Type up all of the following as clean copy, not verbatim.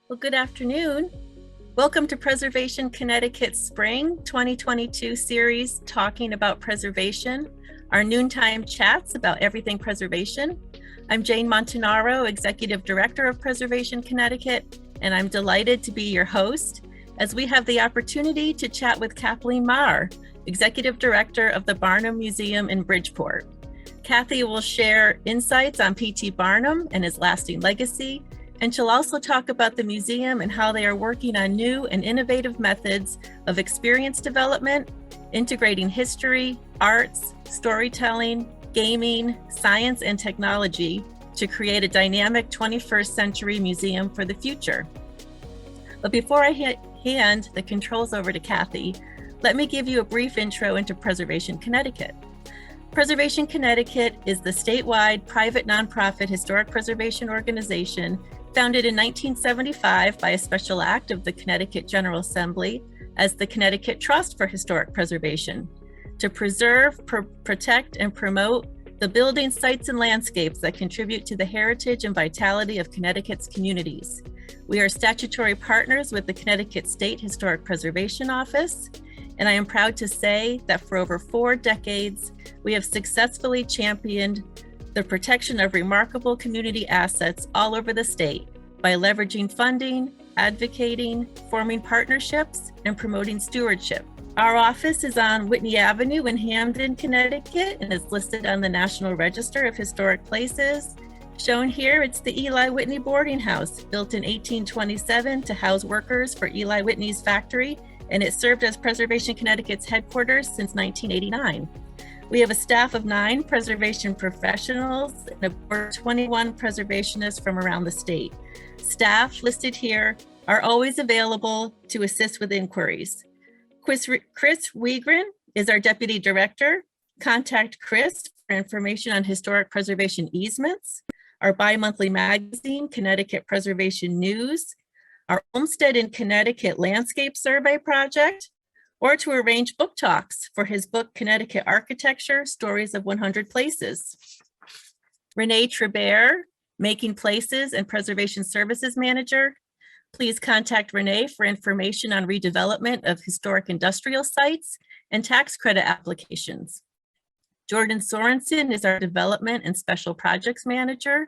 Well, good afternoon. Welcome to Preservation Connecticut's Spring 2022 series talking about preservation, our noontime chats about everything preservation. I'm Jane Montanaro, Executive Director of Preservation Connecticut, and I'm delighted to be your host as we have the opportunity to chat with Kathleen Maher, Executive Director of the Barnum Museum in Bridgeport. Kathy will share insights on P.T. Barnum and his lasting legacy, and she'll also talk about the museum and how they are working on new and innovative methods of experience development, integrating history, arts, storytelling, gaming, science, and technology to create a dynamic 21st century museum for the future. But before I hand the controls over to Kathy, let me give you a brief intro into Preservation Connecticut. Preservation Connecticut is the statewide private nonprofit historic preservation organization founded in 1975 by a special act of the Connecticut General Assembly as the Connecticut Trust for Historic Preservation to preserve, protect, and promote the buildings, sites, and landscapes that contribute to the heritage and vitality of Connecticut's communities. We are statutory partners with the Connecticut State Historic Preservation Office, and I am proud to say that for over 4 decades, we have successfully championed the protection of remarkable community assets all over the state by leveraging funding, advocating, forming partnerships, and promoting stewardship. Our office is on Whitney Avenue in Hamden, Connecticut, and is listed on the National Register of Historic Places. Shown here, it's the Eli Whitney Boarding House, built in 1827 to house workers for Eli Whitney's factory, and it served as Preservation Connecticut's headquarters since 1989. We have a staff of 9 preservation professionals and a board of 21 preservationists from around the state. Staff listed here are always available to assist with inquiries. Chris Wiegren is our Deputy Director. Contact Chris for information on historic preservation easements, our bi-monthly magazine, Connecticut Preservation News, our Olmsted in Connecticut Landscape Survey Project, or to arrange book talks for his book, Connecticut Architecture, Stories of 100 Places. Renee Trebert, Making Places and Preservation Services Manager. Please contact Renee for information on redevelopment of historic industrial sites and tax credit applications. Jordan Sorensen is our Development and Special Projects Manager.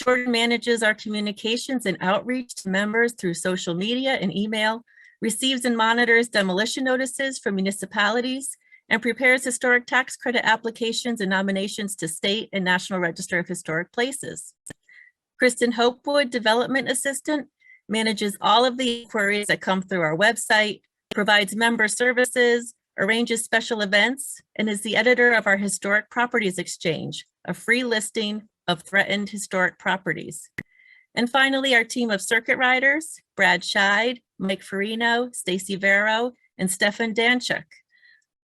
Jordan manages our communications and outreach to members through social media and email, receives and monitors demolition notices from municipalities, and prepares historic tax credit applications and nominations to state and National Register of Historic Places. Kristen Hopewood, Development Assistant, manages all of the inquiries that come through our website, provides member services, arranges special events, and is the editor of our Historic Properties Exchange, a free listing of threatened historic properties. And finally, our team of circuit riders, Brad Scheid, Mike Farino, Stacy Vero, and Stefan Danchuk.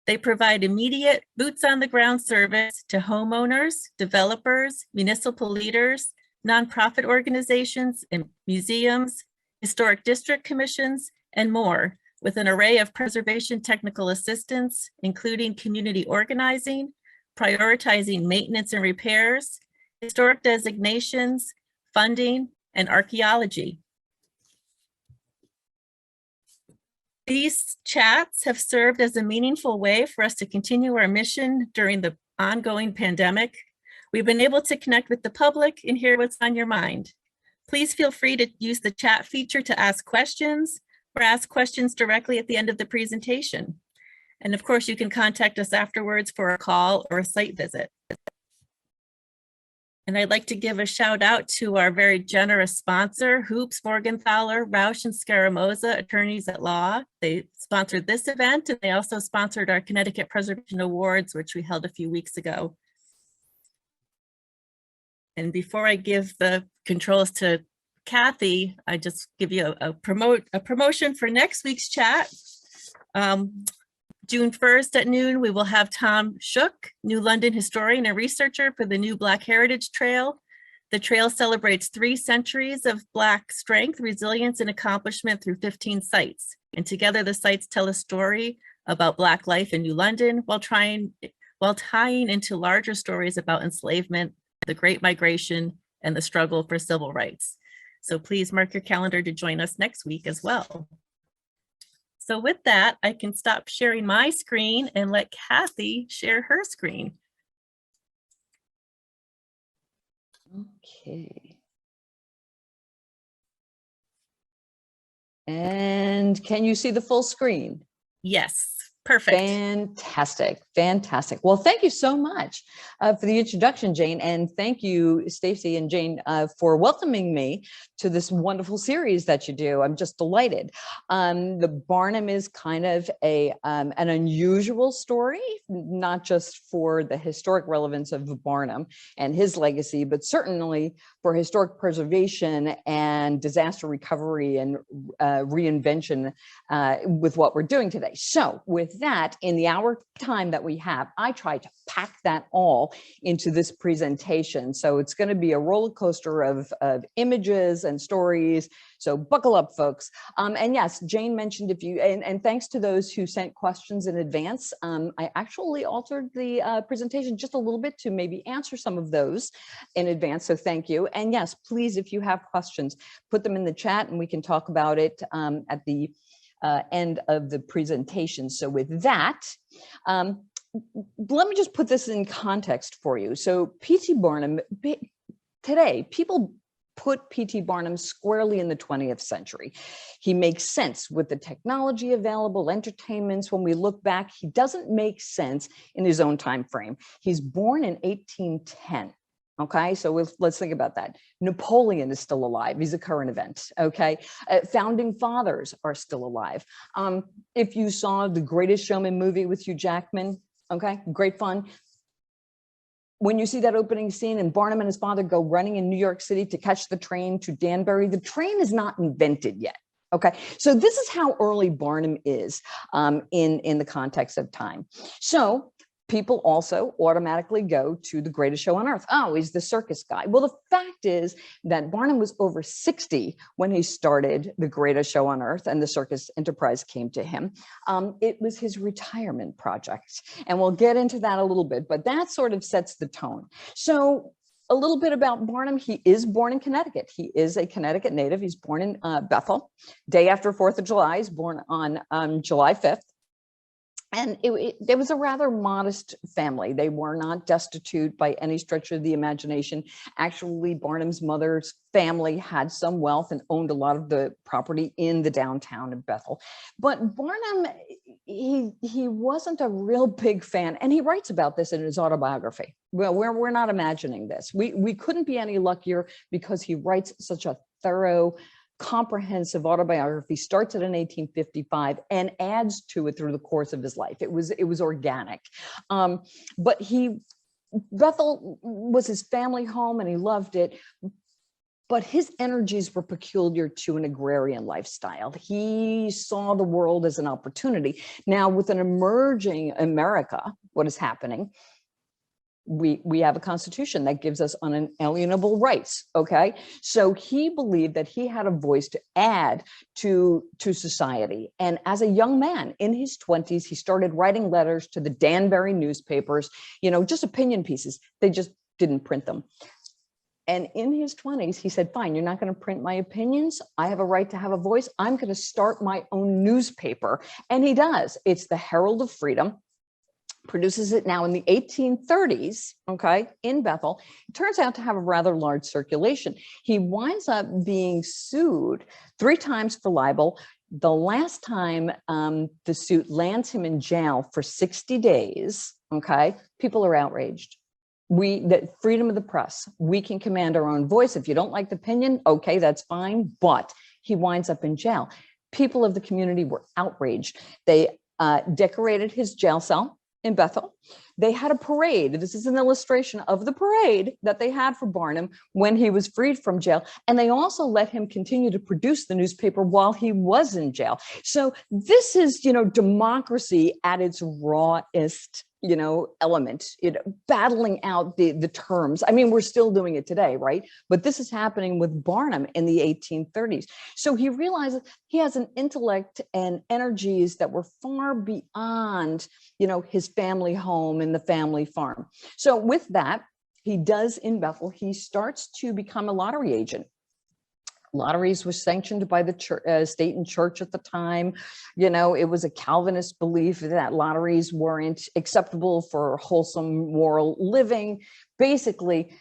They provide immediate boots on the ground service to homeowners, developers, municipal leaders, nonprofit organizations and museums, historic district commissions, and more, with an array of preservation technical assistance, including community organizing, prioritizing maintenance and repairs, historic designations, funding, and archaeology. These chats have served as a meaningful way for us to continue our mission during the ongoing pandemic. We've been able to connect with the public and hear what's on your mind. Please feel free to use the chat feature to ask questions or ask questions directly at the end of the presentation. And of course, you can contact us afterwards for a call or a site visit. And I'd like to give a shout out to our very generous sponsor, Hoops, Morgenthaler, Rausch, and Scaramoza, attorneys at law. They sponsored this event, and they also sponsored our Connecticut Preservation Awards, which we held a few weeks ago. And before I give the controls to Kathy, I just give you a promotion for next week's chat. June 1st at noon, we will have Tom Shook, New London historian and researcher for the new Black Heritage Trail. The trail celebrates 3 centuries of Black strength, resilience, and accomplishment through 15 sites. And together the sites tell a story about Black life in New London while tying into larger stories about enslavement, the Great Migration, and the struggle for civil rights. So please mark your calendar to join us next week as well. So with that, I can stop sharing my screen and let Kathy share her screen. Okay. And can you see the full screen? Yes, perfect. Fantastic, fantastic. Well, thank you so much for the introduction, Jane, and thank you, Stacy and Jane, for welcoming me to this wonderful series that you do. I'm just delighted. The Barnum is kind of an unusual story, not just for the historic relevance of Barnum and his legacy, but certainly for historic preservation and disaster recovery and reinvention with what we're doing today. So with that, in the hour time that we have, I tried to pack that all into this presentation. So it's going to be a roller coaster of images and stories. So buckle up, folks. And yes, Jane mentioned and thanks to those who sent questions in advance. I actually altered the presentation just a little bit to maybe answer some of those in advance. So thank you. And yes, please, if you have questions, put them in the chat and we can talk about it at the end of the presentation. So with that, let me just put this in context for you. So P.T. Barnum, today, people put P.T. Barnum squarely in the 20th century. He makes sense with the technology available, entertainments. When we look back, he doesn't make sense in his own time frame. He's born in 1810. Okay, so let's think about that. Napoleon is still alive. He's a current event. Okay, founding fathers are still alive. If you saw The Greatest Showman movie with Hugh Jackman, okay, great fun. When you see that opening scene and Barnum and his father go running in New York City to catch the train to Danbury, the train is not invented yet. Okay, so this is how early Barnum is in the context of time. So people also automatically go to The Greatest Show on Earth. Oh, he's the circus guy. Well, the fact is that Barnum was over 60 when he started The Greatest Show on Earth and the circus enterprise came to him. It was his retirement project. And we'll get into that a little bit, but that sort of sets the tone. So a little bit about Barnum. He is born in Connecticut. He is a Connecticut native. He's born in Bethel, day after 4th of July. He's born on July 5th. And it was a rather modest family. They were not destitute by any stretch of the imagination. Actually, Barnum's mother's family had some wealth and owned a lot of the property in the downtown of Bethel. But Barnum, he wasn't a real big fan. And he writes about this in his autobiography. Well, we're not imagining this. We couldn't be any luckier because he writes such a thorough, comprehensive autobiography, starts in 1855 and adds to it through the course of his life. It was organic. But Bethel was his family home and he loved it. But his energies were peculiar to an agrarian lifestyle. He saw the world as an opportunity. Now, with an emerging America, what is happening? We have a constitution that gives us unalienable rights. Okay, so he believed that he had a voice to add to society. And as a young man in his 20s, he started writing letters to the Danbury newspapers, just opinion pieces. They just didn't print them. And in his 20s, he said, fine, you're not going to print my opinions. I have a right to have a voice. I'm going to start my own newspaper. And he does. It's the Herald of Freedom. Produces it now in the 1830s, okay, in Bethel. It turns out to have a rather large circulation. He winds up being sued 3 times for libel. The last time the suit lands him in jail for 60 days, okay, people are outraged. The freedom of the press, we can command our own voice. If you don't like the opinion, okay, that's fine, but he winds up in jail. People of the community were outraged. They decorated his jail cell in Bethel. They had a parade. This is an illustration of the parade that they had for Barnum when he was freed from jail. And they also let him continue to produce the newspaper while he was in jail. So this is, democracy at its rawest, element, battling out the terms. I mean, we're still doing it today, right? But this is happening with Barnum in the 1830s. So he realizes he has an intellect and energies that were far beyond, his family home and the family farm. So with that, he does in Bethel, he starts to become a lottery agent. Lotteries were sanctioned by the church, state and church at the time. You know, it was a Calvinist belief that lotteries weren't acceptable for wholesome moral living. Basically,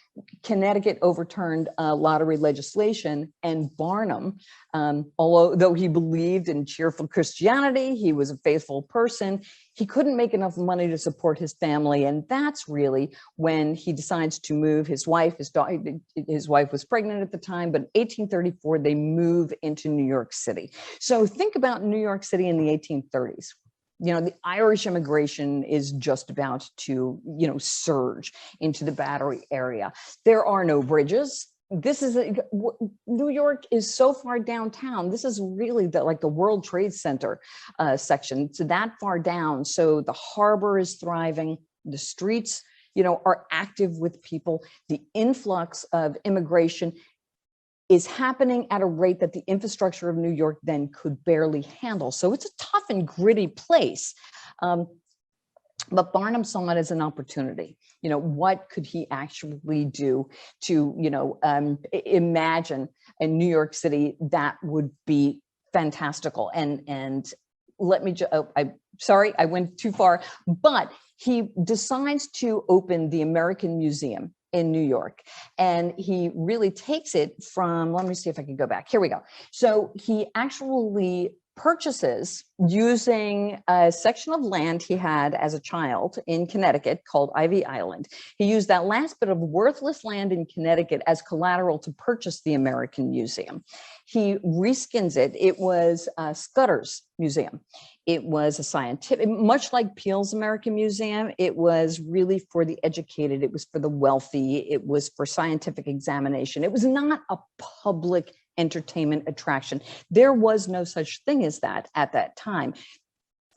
Connecticut overturned lottery legislation, and Barnum, although he believed in cheerful Christianity, he was a faithful person, he couldn't make enough money to support his family. And that's really when he decides to move his wife. His wife was pregnant at the time, but in 1834, they move into New York City. So think about New York City in the 1830s. You know, the Irish immigration is just about to, you know, surge into the Battery area. There are no bridges. New York is so far downtown. This is really like the World Trade Center section. It's that far down. So the harbor is thriving. The streets, you know, are active with people. The influx of immigration is happening at a rate that the infrastructure of New York then could barely handle. So it's a tough and gritty place. But Barnum saw it as an opportunity. You know, what could he actually do to, you know, imagine a New York City that would be fantastical? And let me, I'm sorry, I went too far, but he decides to open the American Museum in New York. And he really takes it from, let me see if I can go back. Here we go. So he actually purchases, using a section of land he had as a child in Connecticut called Ivy Island. He used that last bit of worthless land in Connecticut as collateral to purchase the American Museum. He reskins it. It was Scudder's Museum. It was a scientific, much like Peale's American Museum, it was really for the educated, it was for the wealthy, it was for scientific examination. It was not a public entertainment attraction. There was no such thing as that at that time.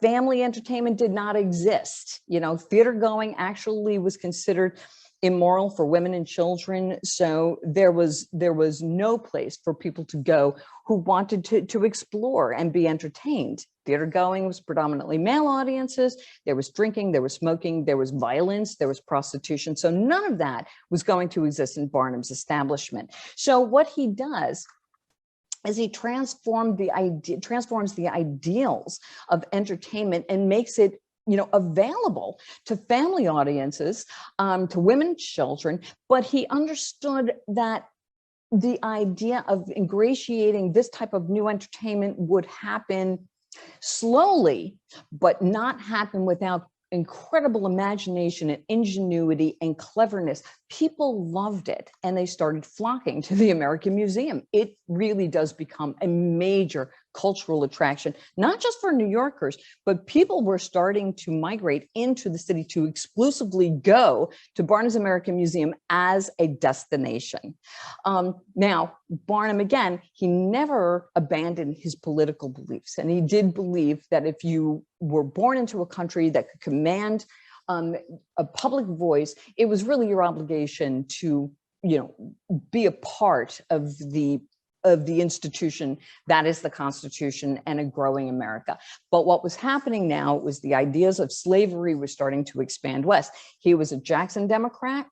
Family entertainment did not exist. You know, theater going actually was considered immoral for women and children. So there was no place for people to go who wanted to explore and be entertained. Theater going was predominantly male audiences. There was drinking, there was smoking, there was violence, there was prostitution. So none of that was going to exist in Barnum's establishment. So what he does is he transforms the ideals of entertainment and makes it, you know, available to family audiences, to women and children. But he understood that the idea of ingratiating this type of new entertainment would happen slowly, but not happen without incredible imagination and ingenuity and cleverness. People loved it, and they started flocking to the American Museum. It really does become a major cultural attraction, not just for New Yorkers, but people were starting to migrate into the city to exclusively go to Barnum's American Museum as a destination. Now, Barnum, again, he never abandoned his political beliefs, and he did believe that if you were born into a country that could command a public voice, it was really your obligation to, you know, be a part of the institution that is the Constitution and a growing America. But what was happening now was the ideas of slavery were starting to expand west. He was a Jackson Democrat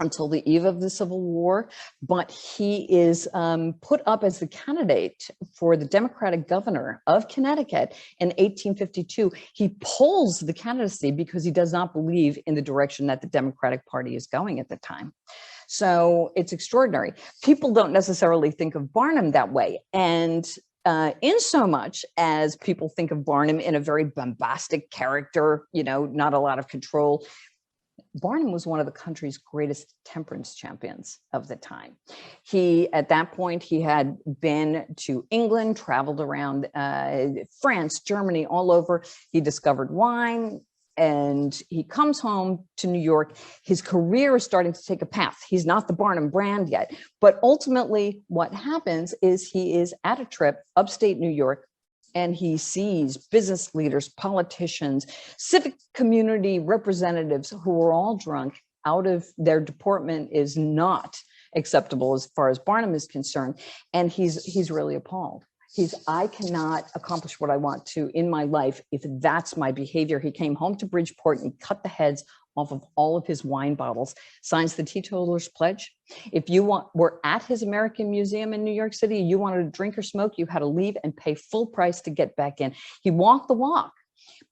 until the eve of the Civil War, but he is put up as the candidate for the Democratic governor of Connecticut in 1852. He pulls the candidacy because he does not believe in the direction that the Democratic Party is going at the time. So it's extraordinary. People don't necessarily think of Barnum that way. And in so much as people think of Barnum in a very bombastic character, you know, not a lot of control, Barnum was one of the country's greatest temperance champions of the time. He, at that point, he had been to England, traveled around France, Germany, all over. He discovered wine, and he comes home to New York. His career is starting to take a path. He's not the Barnum brand yet, but ultimately what happens is he is at a trip upstate New York, and he sees business leaders, politicians, civic community representatives who are all drunk out of their deportment is not acceptable as far as Barnum is concerned. And he's really appalled. I cannot accomplish what I want to in my life if that's my behavior. He came home to Bridgeport and cut the heads off of all of his wine bottles, signs the teetotaler's pledge. If you were at his American Museum in New York City, you wanted to drink or smoke, you had to leave and pay full price to get back in. He walked the walk.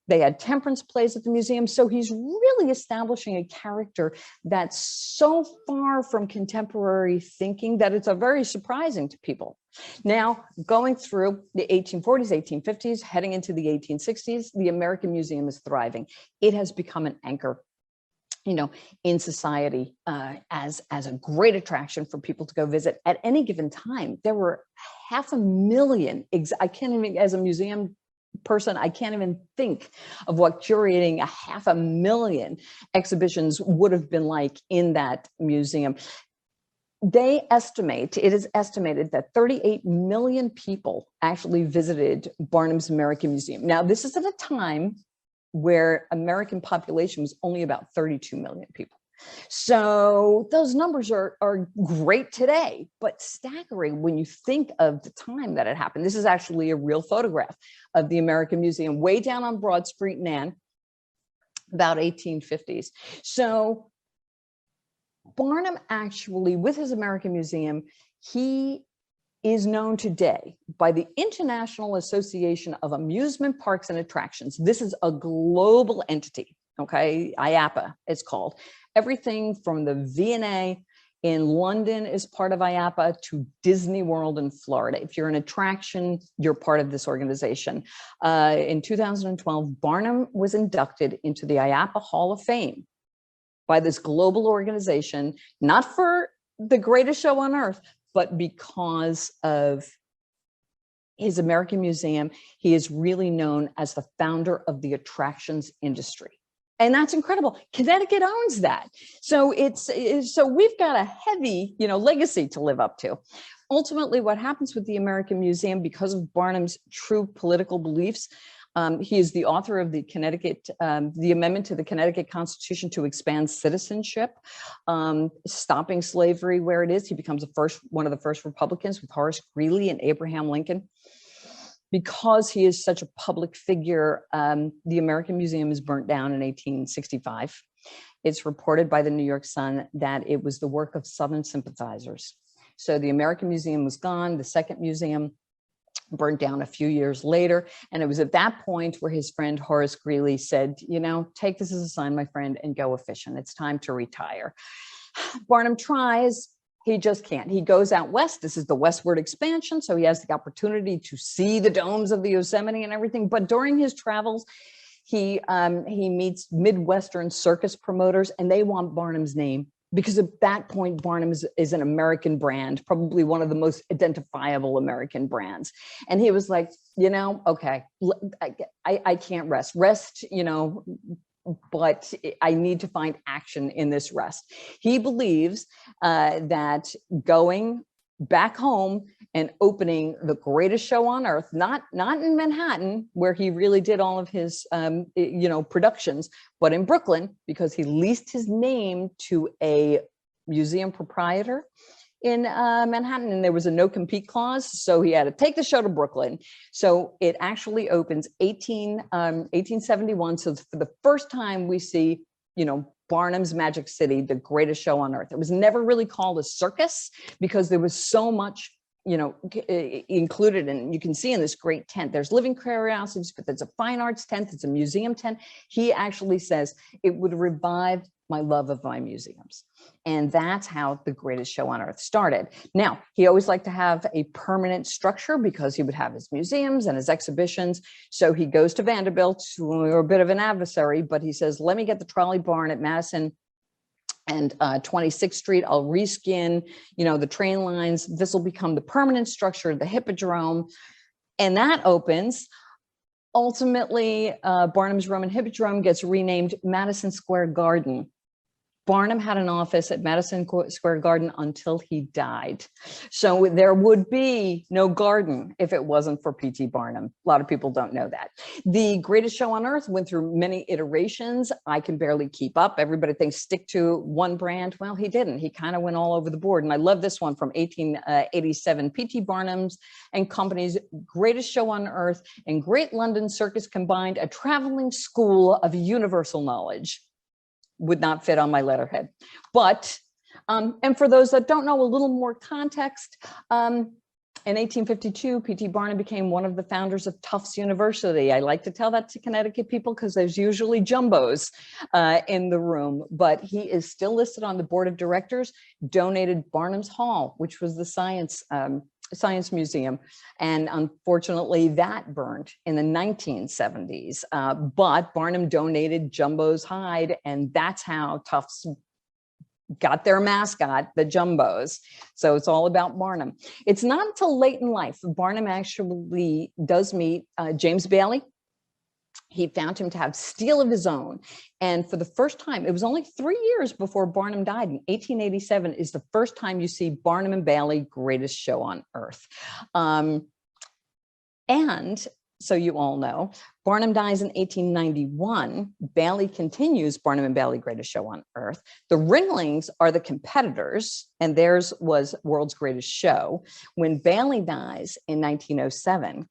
They had temperance plays at the museum. So he's really establishing a character that's so far from contemporary thinking that it's very surprising to people. Now, going through the 1840s, 1850s, heading into the 1860s, the American Museum is thriving. It has become an anchor, in society as a great attraction for people to go visit. At any given time, there were 500,000, I can't even, as a museum person, I can't even think of what curating 500,000 exhibitions would have been like in that museum. It is estimated that 38 million people actually visited Barnum's American Museum. Now, this is at a time where American population was only about 32 million people. So those numbers are great today, but staggering when you think of the time that it happened. This is actually a real photograph of the American Museum way down on Broad Street in Ann, about 1850s. So Barnum actually, with his American Museum, he is known today by the International Association of Amusement Parks and Attractions. This is a global entity, okay? IAPA, it's called. Everything from the V&A in London is part of IAPA to Disney World in Florida. If you're an attraction, you're part of this organization. In 2012, Barnum was inducted into the IAPA Hall of Fame by this global organization, not for the greatest show on earth, but because of his American Museum. He is really known as the founder of the attractions industry. And that's incredible. Connecticut owns that. So so we've got a heavy, legacy to live up to. Ultimately, what happens with the American Museum, because of Barnum's true political beliefs, he is the author of the amendment to the Connecticut Constitution to expand citizenship, stopping slavery where it is. He becomes one of the first Republicans with Horace Greeley and Abraham Lincoln. Because he is such a public figure, the American Museum is burnt down in 1865. It's reported by the New York Sun that it was the work of Southern sympathizers. So the American Museum was gone. The second museum burned down a few years later. And it was at that point where his friend Horace Greeley said, take this as a sign, my friend, and go fishing. It's time to retire. Barnum tries. He just can't. He goes out west. This is the westward expansion. So he has the opportunity to see the domes of the Yosemite and everything. But during his travels, he meets Midwestern circus promoters, and they want Barnum's name because at that point, Barnum is an American brand, probably one of the most identifiable American brands. And he was like, okay, I can't rest, but I need to find action in this rest. He believes that going back home and opening the greatest show on earth, not in Manhattan, where he really did all of his productions, but in Brooklyn, because he leased his name to a museum proprietor in Manhattan, and there was a no compete clause, so he had to take the show to Brooklyn. So it actually opens 1871. So for the first time we see, Barnum's Magic City, the greatest show on earth. It was never really called a circus because there was so much, included in. You can see in this great tent, there's living curiosities, but there's a fine arts tent, it's a museum tent. He actually says it would revive my love of my museums. And that's how the greatest show on earth started. Now, he always liked to have a permanent structure because he would have his museums and his exhibitions. So he goes to Vanderbilt, we're a bit of an adversary, but he says, let me get the trolley barn at Madison and 26th Street. I'll reskin, the train lines. This will become the permanent structure, the Hippodrome. And that opens. Ultimately, Barnum's Roman Hippodrome gets renamed Madison Square Garden. Barnum had an office at Madison Square Garden until he died. So there would be no garden if it wasn't for P.T. Barnum. A lot of people don't know that. The greatest show on earth went through many iterations. I can barely keep up. Everybody thinks stick to one brand. Well, he didn't. He kind of went all over the board. And I love this one from 1887. P.T. Barnum's and Company's greatest show on earth and Great London Circus combined, a traveling school of universal knowledge. would not fit on my letterhead. But, and for those that don't know a little more context, in 1852, P.T. Barnum became one of the founders of Tufts University. I like to tell that to Connecticut people because there's usually jumbos in the room, but he is still listed on the board of directors, donated Barnum's Hall, which was the Science Museum. And unfortunately that burned in the 1970s, but Barnum donated Jumbo's hide, and that's how Tufts got their mascot, the Jumbos. So it's all about Barnum. It's not until late in life, Barnum actually does meet James Bailey. He found him to have steel of his own. And for the first time, it was only 3 years before Barnum died. In 1887 is the first time you see Barnum and Bailey, greatest show on earth. And so you all know, Barnum dies in 1891. Bailey continues Barnum and Bailey, greatest show on earth. The Ringlings are the competitors, and theirs was World's Greatest Show. When Bailey dies in 1907,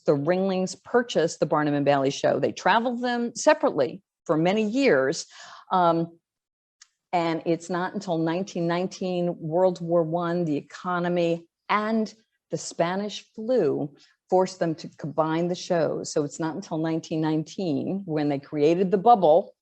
the Ringlings purchased the Barnum and Bailey show. They traveled them separately for many years. And it's not until 1919, World War I, the economy, and the Spanish flu forced them to combine the shows. So it's not until 1919, when they created the bubble,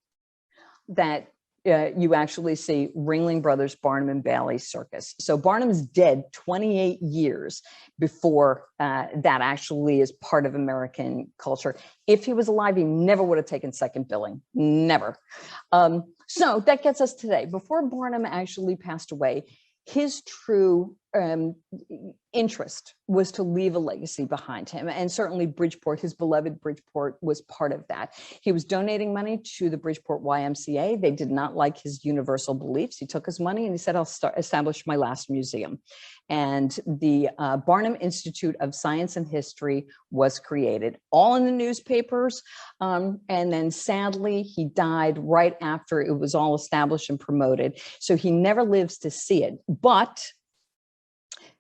that you actually see Ringling Brothers Barnum and Bailey Circus. So Barnum's dead 28 years before that actually is part of American culture. If he was alive, he never would have taken second billing, never. So that gets us today. Before Barnum actually passed away, his true interest was to leave a legacy behind him. And certainly Bridgeport, his beloved Bridgeport, was part of that. He was donating money to the Bridgeport YMCA. They did not like his universal beliefs. He took his money and he said, I'll establish my last museum. And the Barnum Institute of Science and History was created, all in the newspapers. And then sadly, he died right after it was all established and promoted. So he never lives to see it, but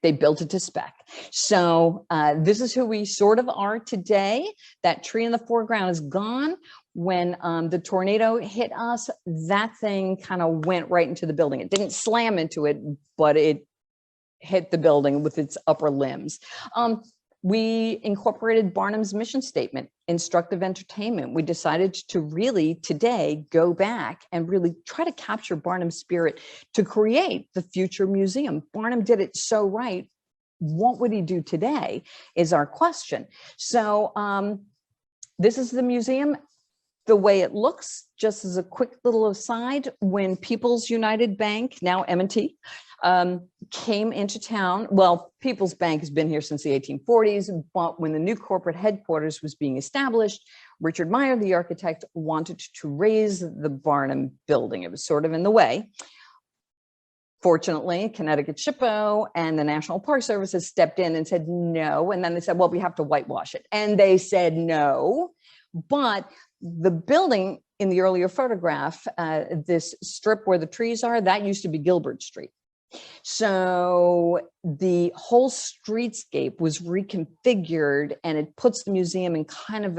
they built it to spec. So this is who we sort of are today. That tree in the foreground is gone. When the tornado hit us, that thing kind of went right into the building. It didn't slam into it, but it hit the building with its upper limbs. We incorporated Barnum's mission statement, instructive entertainment. We decided to really today go back and really try to capture Barnum's spirit to create the future museum. Barnum did it so right. What would he do today is our question. So this is the museum, the way it looks. Just as a quick little aside, when People's United Bank, now M&T, came into town. Well, People's Bank has been here since the 1840s, but when the new corporate headquarters was being established, Richard Meyer, the architect, wanted to raise the Barnum building. It was sort of in the way. Fortunately, Connecticut SHPO and the National Park Service has stepped in and said no. And then they said, well, we have to whitewash it. And they said no. But the building in the earlier photograph, this strip where the trees are, that used to be Gilbert Street. So the whole streetscape was reconfigured, and it puts the museum in kind of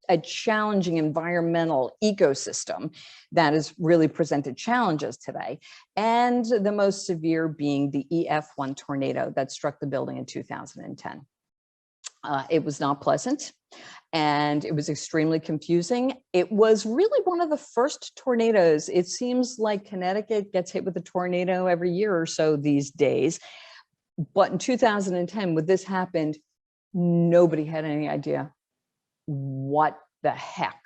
a challenging environmental ecosystem that has really presented challenges today. And the most severe being the EF1 tornado that struck the building in 2010. It was not pleasant, and it was extremely confusing. It was really one of the first tornadoes. It seems like Connecticut gets hit with a tornado every year or so these days. But in 2010, when this happened, nobody had any idea what the heck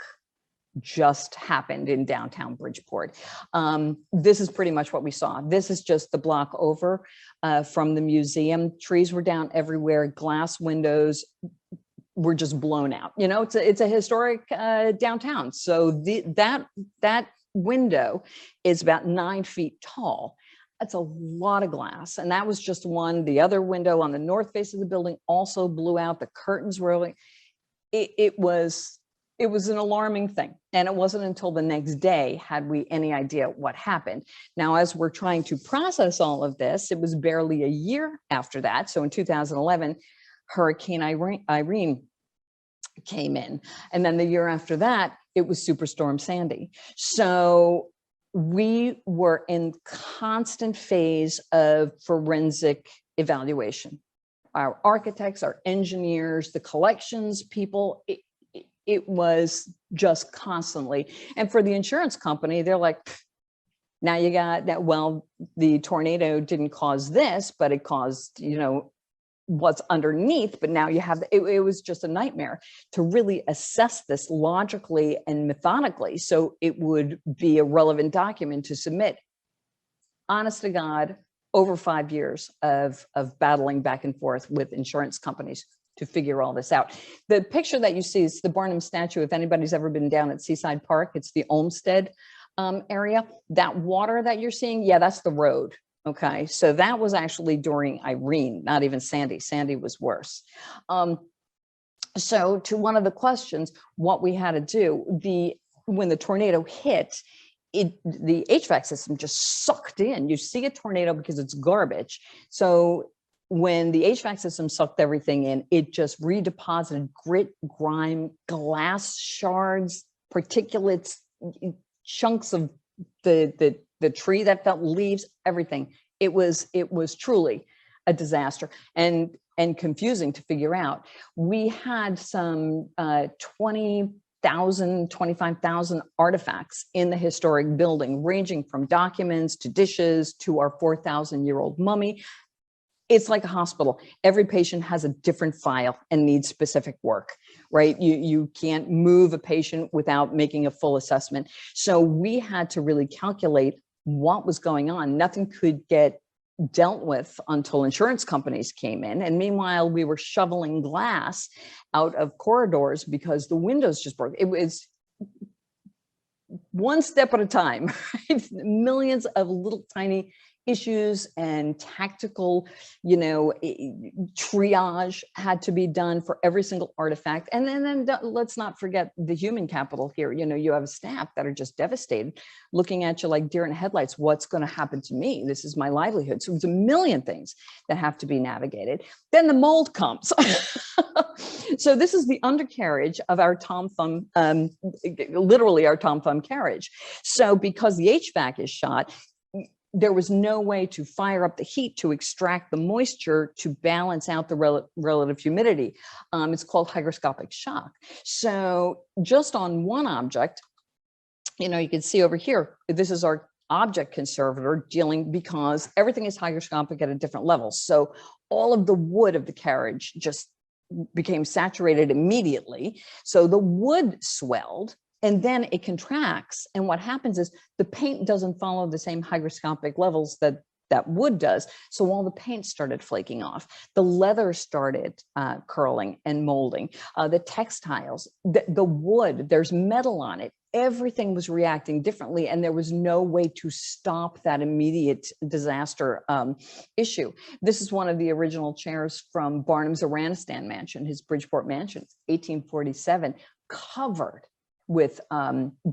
just happened in downtown Bridgeport. This is pretty much what we saw. This is just the block over from the museum. Trees were down everywhere. Glass windows were just blown out. You know, it's a historic downtown. So that window is about 9 feet tall. That's a lot of glass. And that was just one. The other window on the north face of the building also blew out. The curtains were, it was an alarming thing. And it wasn't until the next day had we any idea what happened. Now, as we're trying to process all of this, it was barely a year after that. So in 2011, Hurricane Irene came in. And then the year after that, it was Superstorm Sandy. So we were in constant phase of forensic evaluation. Our architects, our engineers, the collections people, it was just constantly. And for the insurance company, they're like, now you got that, well, the tornado didn't cause this, but it caused, you know, what's underneath, but now you have, it was just a nightmare to really assess this logically and methodically, so it would be a relevant document to submit. Honest to God, over 5 years of battling back and forth with insurance companies to figure all this out. The picture that you see is the Barnum statue. If anybody's ever been down at Seaside Park, it's the Olmsted area. That water that you're seeing, yeah, that's the road. Okay, so that was actually during Irene, not even Sandy. Sandy was worse. So to one of the questions, what we had to do, when the tornado hit, the HVAC system just sucked in. You see a tornado because it's garbage. So when the HVAC system sucked everything in, it just redeposited grit, grime, glass shards, particulates, chunks of the tree that fell, leaves, everything. It was truly a disaster and confusing to figure out. We had some 20,000, 25,000 artifacts in the historic building, ranging from documents to dishes to our 4,000-year-old mummy. It's like a hospital. Every patient has a different file and needs specific work, right? You can't move a patient without making a full assessment. So we had to really calculate what was going on. Nothing could get dealt with until insurance companies came in. And meanwhile, we were shoveling glass out of corridors because the windows just broke. It was one step at a time, right? Millions of little tiny issues and tactical, you know, triage had to be done for every single artifact. And then let's not forget the human capital here. You know, you have a staff that are just devastated, looking at you like deer in headlights. What's going to happen to me? This is my livelihood. So there's a million things that have to be navigated. Then the mold comes. So this is the undercarriage of our Tom Thumb, literally our Tom Thumb carriage. So because the HVAC is shot, there was no way to fire up the heat to extract the moisture to balance out the relative humidity. It's called hydroscopic shock. So just on one object, you know, you can see over here, this is our object conservator dealing, because everything is hygroscopic at a different level. So all of the wood of the carriage just became saturated immediately. So the wood swelled. And then it contracts. And what happens is the paint doesn't follow the same hygroscopic levels that wood does. So all the paint started flaking off. The leather started curling and molding. The textiles, the wood, there's metal on it. Everything was reacting differently. And there was no way to stop that immediate disaster issue. This is one of the original chairs from Barnum's Iranistan mansion, his Bridgeport mansion, 1847, covered with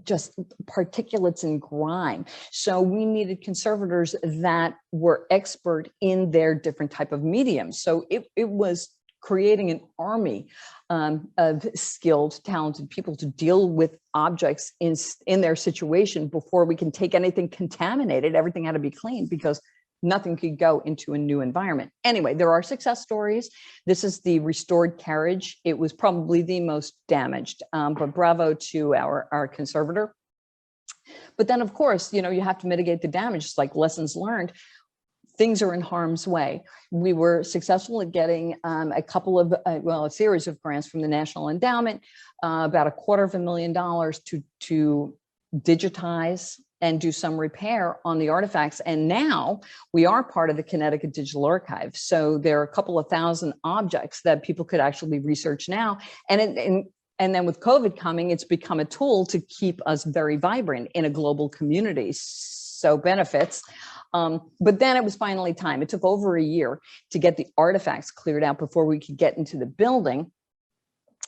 just particulates and grime. So we needed conservators that were expert in their different type of mediums. So it was creating an army of skilled, talented people to deal with objects in their situation before we can take anything contaminated. Everything had to be cleaned because nothing could go into a new environment. Anyway, there are success stories. This is the restored carriage. It was probably the most damaged, but bravo to our conservator. But then, of course, you know, you have to mitigate the damage. It's like lessons learned. Things are in harm's way. We were successful at getting a couple of, a series of grants from the National Endowment, about $250,000 to digitize and do some repair on the artifacts. And now we are part of the Connecticut Digital Archive. So there are a couple of thousand objects that people could actually research now. And then with COVID coming, it's become a tool to keep us very vibrant in a global community. So benefits. But then it was finally time. It took over a year to get the artifacts cleared out before we could get into the building.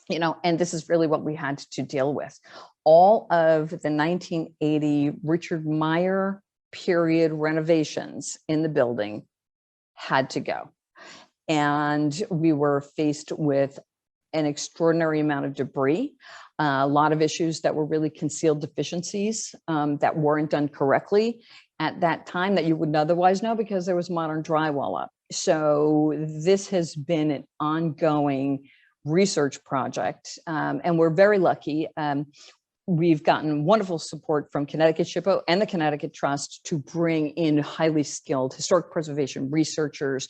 You know, and this is really what we had to deal with. All of the 1980 Richard Meyer period renovations in the building had to go. And we were faced with an extraordinary amount of debris, a lot of issues that were really concealed deficiencies that weren't done correctly at that time that you wouldn't otherwise know because there was modern drywall up. So this has been an ongoing research project, and we're very lucky. We've gotten wonderful support from Connecticut SHPO and the Connecticut Trust to bring in highly skilled historic preservation researchers,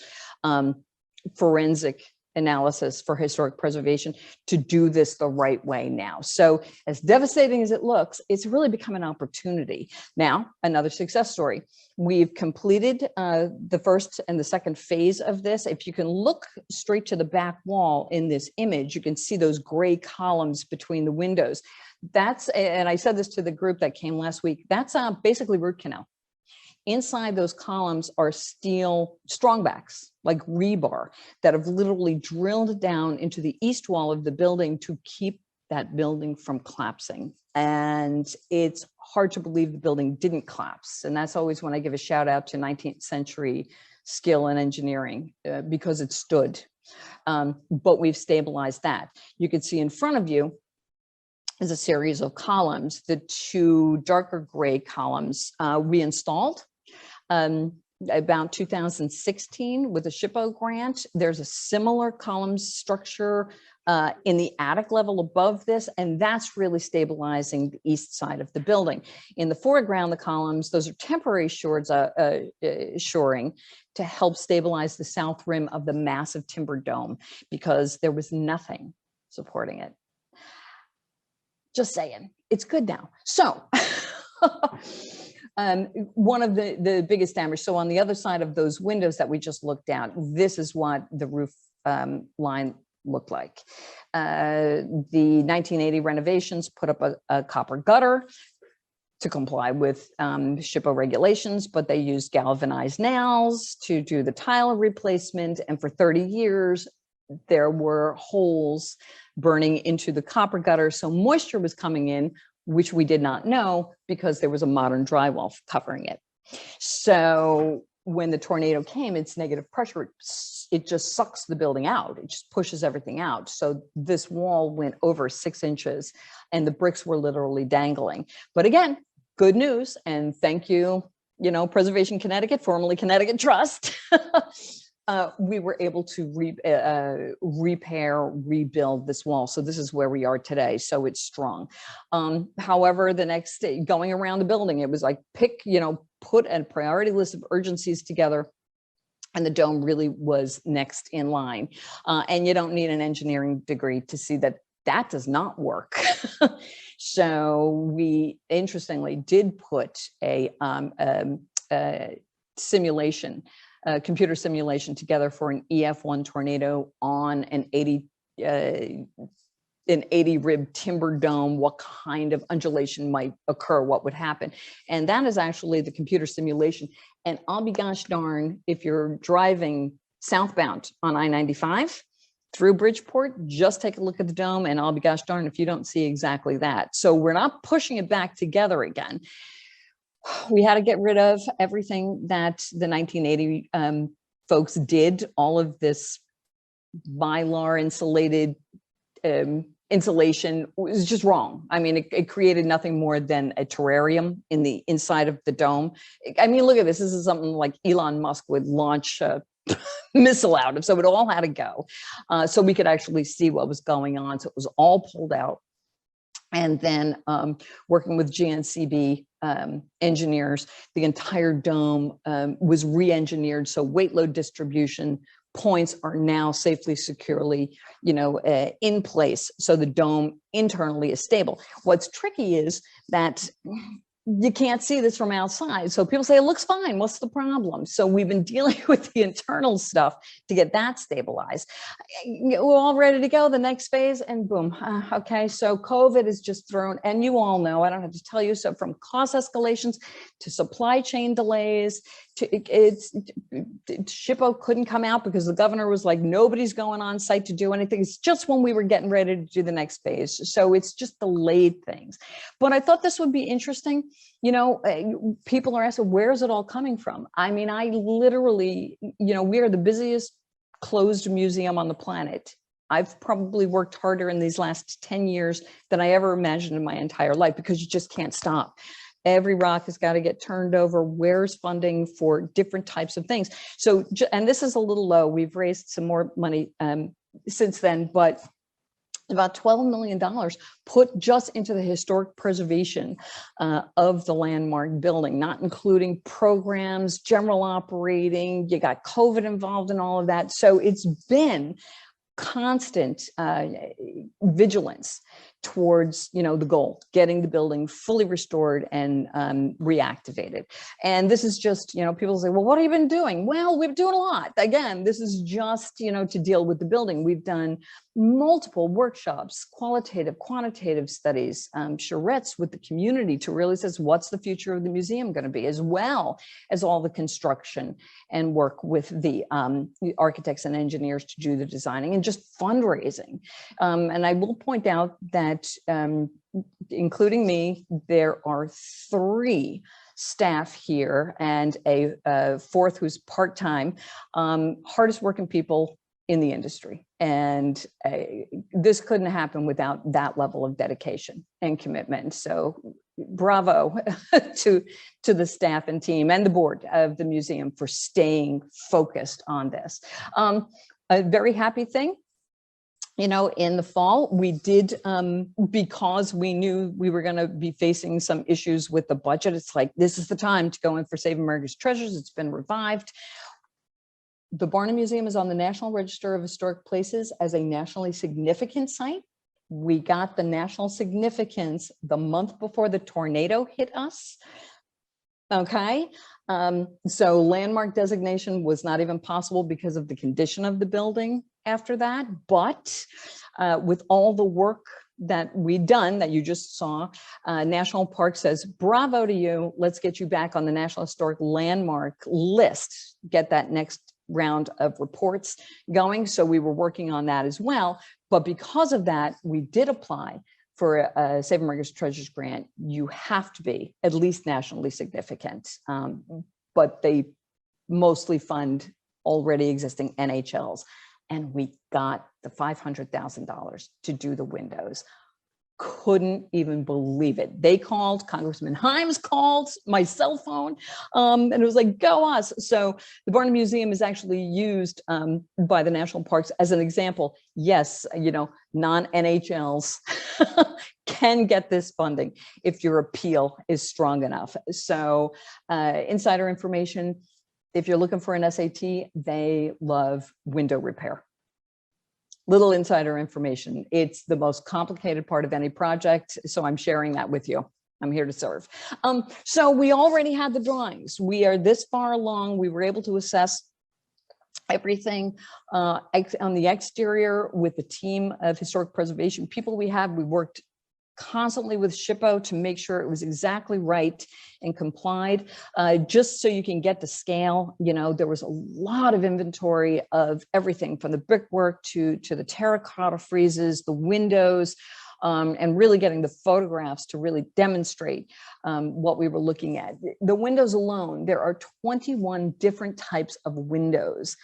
forensic analysis for historic preservation to do this the right way now. So as devastating as it looks, it's really become an opportunity. Now, another success story. We've completed the first and the second phase of this. If you can look straight to the back wall in this image, you can see those gray columns between the windows. That's, and I said this to the group that came last week, that's basically root canal. Inside those columns are steel strongbacks, like rebar, that have literally drilled down into the east wall of the building to keep that building from collapsing. And it's hard to believe the building didn't collapse. And that's always when I give a shout out to 19th century skill and engineering because it stood. But we've stabilized that. You can see in front of you is a series of columns. The two darker gray columns we installed about 2016 with a SHPO grant. There's a similar column structure in the attic level above this, and that's really stabilizing the east side of the building. In the foreground, the columns, those are temporary shoring to help stabilize the south rim of the massive timber dome because there was nothing supporting it. Just saying, it's good now. So one of the biggest damage. So on the other side of those windows that we just looked at, this is what the roof line looked like. The 1980 renovations put up a copper gutter to comply with SHPO regulations, but they used galvanized nails to do the tile replacement. And for 30 years, there were holes burning into the copper gutter. So moisture was coming in, which we did not know because there was a modern drywall covering it. So when the tornado came, it's negative pressure. It just sucks the building out. It just pushes everything out. So this wall went over 6 inches and the bricks were literally dangling. But again, good news. And thank you, Preservation Connecticut, formerly Connecticut Trust. We were able to repair, rebuild this wall. So this is where we are today. So it's strong. However, the next day, going around the building, it was like put a priority list of urgencies together. And the dome really was next in line. And you don't need an engineering degree to see that that does not work. So we, interestingly, did put a simulation, computer simulation together for an EF1 tornado on an 80 rib timber dome, what kind of undulation might occur, what would happen. And that is actually the computer simulation. And I'll be gosh darn, if you're driving southbound on I-95 through Bridgeport, just take a look at the dome and I'll be gosh darn if you don't see exactly that. So we're not pushing it back together again. We had to get rid of everything that the 1980 folks did. All of this mylar insulated insulation was just wrong. I mean, it created nothing more than a terrarium in the inside of the dome. I mean, look at this. This is something like Elon Musk would launch a missile out of. So it all had to go. So we could actually see what was going on. So it was all pulled out. And then working with GNCB engineers, the entire dome was re-engineered. So weight load distribution points are now safely, securely, in place. So the dome internally is stable. What's tricky is that you can't see this from outside. So people say, it looks fine. What's the problem? So we've been dealing with the internal stuff to get that stabilized. We're all ready to go the next phase and boom. Okay. So COVID is just thrown, and you all know, I don't have to tell you. So from cost escalations to supply chain delays to SHPO couldn't come out because the governor was like, nobody's going on site to do anything. It's just when we were getting ready to do the next phase. So it's just delayed things. But I thought this would be interesting. People are asking, where is it all coming from? I mean, I literally, we are the busiest closed museum on the planet. I've probably worked harder in these last 10 years than I ever imagined in my entire life, because you just can't stop. Every rock has got to get turned over. Where's funding for different types of things? So, and this is a little low. We've raised some more money since then, but about $12 million put just into the historic preservation of the landmark building, not including programs, general operating. You got COVID involved in all of that. So it's been constant vigilance towards, you know, the goal, getting the building fully restored and reactivated. And this is just, you know, people say, well, what have you been doing? Well, we've been doing a lot. Again, this is just, you know, to deal with the building. We've done multiple workshops, qualitative, quantitative studies, charrettes with the community to really assess what's the future of the museum going to be, as well as all the construction and work with the architects and engineers to do the designing and just fundraising. And I will point out that including me, there are 3 staff here and a fourth who's part-time, hardest working people in the industry. And this couldn't happen without that level of dedication and commitment. So bravo to the staff and team and the board of the museum for staying focused on this. A very happy thing, you know, in the fall, we did, because we knew we were going to be facing some issues with the budget. It's like, this is the time to go in for Save America's Treasures. It's been revived. The Barnum Museum is on the National Register of Historic Places as a nationally significant site. We got the national significance the month before the tornado hit us. Okay, so landmark designation was not even possible because of the condition of the building after that. But with all the work that we've done that you just saw, National Park says, bravo to you. Let's get you back on the National Historic Landmark list. Get that next round of reports going. So we were working on that as well. But because of that, we did apply for a Save America's Treasures grant. You have to be at least nationally significant, but they mostly fund already existing NHLs. And we got the $500,000 to do the windows. Couldn't even believe it. They called, Congressman Himes called my cell phone, and it was like, go us. So the Barnum Museum is actually used by the national parks as an example. Yes, you know, non-NHLs can get this funding if your appeal is strong enough. So insider information, if you're looking for an SAT, they love window repair. Little insider information. It's the most complicated part of any project, so I'm sharing that with you. I'm here to serve. So we already had the drawings. We are this far along. We were able to assess everything on the exterior with the team of historic preservation people we have. We worked constantly with SHPO to make sure it was exactly right and complied, just so you can get the scale. You know, there was a lot of inventory of everything from the brickwork to the terracotta friezes, the windows, and really getting the photographs to really demonstrate what we were looking at. The windows alone, there are 21 different types of windows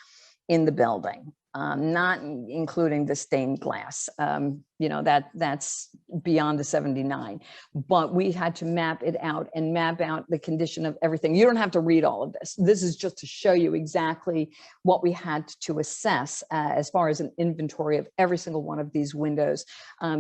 in the building. Not including the stained glass, you know, that's beyond the 79, but we had to map it out and map out the condition of everything. You don't have to read all of this. This is just to show you exactly what we had to assess as far as an inventory of every single one of these windows.